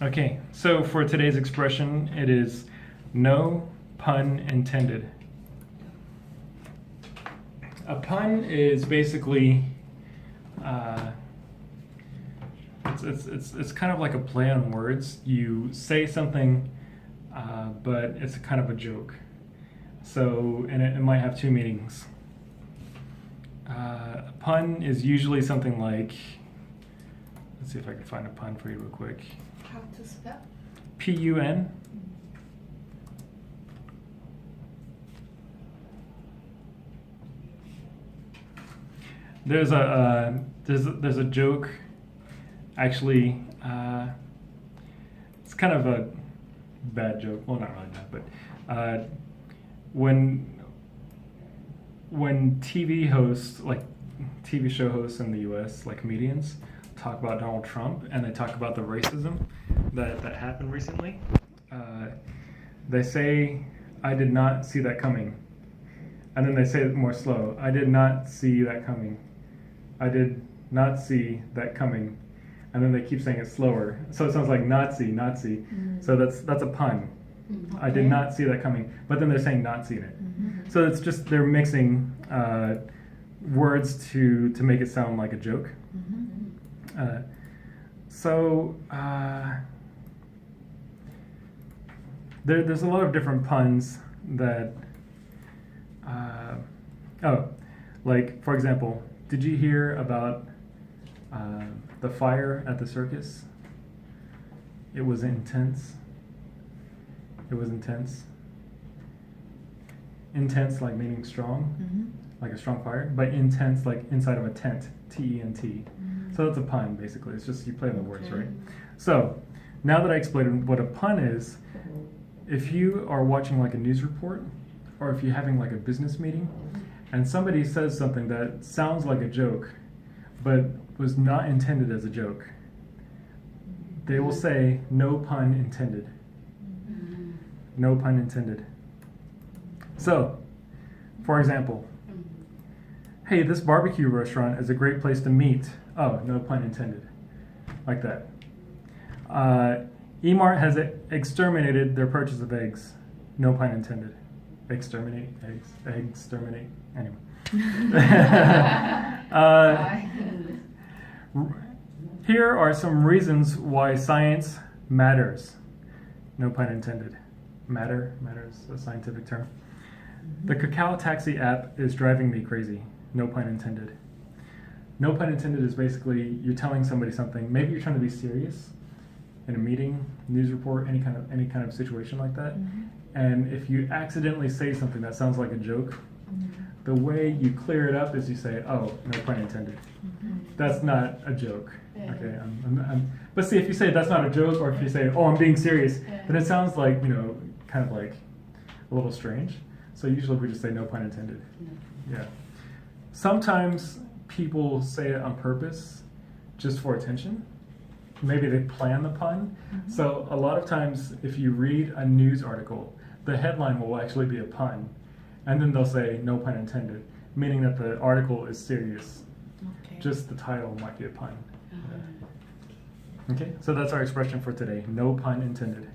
Okay, so for today's expression, it is no pun intended. A pun is basically, it's kind of like a play on words. You say something, but it's kind of a joke. So, and it might have two meanings. A pun is usually something like, let's see if I can find a pun for you real quick. How to spell? P-U-N. There's a joke. Actually, it's kind of a bad joke. Well, not really bad, but when TV hosts, like TV show hosts in the U.S., like comedians, talk about Donald Trump and they talk about the racism that happened recently, they say, "I did not see that coming," and then they say it more slow. "I did not see that coming. I did not see that coming," and then they keep saying it slower. So it sounds like Nazi, Nazi. Mm-hmm. So that's a pun. Mm-hmm. I did not see that coming, but then they're saying Nazi in it. Mm-hmm. So it's just they're mixing words to make it sound like a joke. Mm-hmm. There's a lot of different puns that. Like for example, did you hear about the fire at the circus? It was intense. It was intense. Intense, like meaning strong, like a strong fire, but intense, like inside of a tent, T-E-N-T. Mm-hmm. So that's a pun, basically. It's just you play on the words, right? So now that I explained what a pun is, if you are watching like a news report, or if you're having like a business meeting, and somebody says something that sounds like a joke, but was not intended as a joke, they will say, "No pun intended." No pun intended. So, for example, "Hey, this barbecue restaurant is a great place to meet." Oh, no pun intended. Like that. Emart has exterminated their purchase of eggs. No pun intended. Exterminate eggs. Exterminate. Anyway. Here are some reasons why science matters. No pun intended. Matter is a scientific term. The Cacao Taxi app is driving me crazy. No pun intended. No pun intended is basically you're telling somebody something. Maybe you're trying to be serious in a meeting, news report, any kind of situation like that. Mm-hmm. And if you accidentally say something that sounds like a joke, the way you clear it up is you say, "Oh, no pun intended." That's not a joke. Yeah. Okay. But see, if you say that's not a joke, or if you say, "Oh, I'm being serious," then it sounds like, kind of like a little strange. So usually we just say no pun intended. Yeah. Sometimes people say it on purpose just for attention. Maybe they plan the pun. Mm-hmm. So a lot of times if you read a news article, the headline will actually be a pun. And then they'll say no pun intended, meaning that the article is serious. Okay. Just the title might be a pun. Yeah. Okay, so that's our expression for today. No pun intended.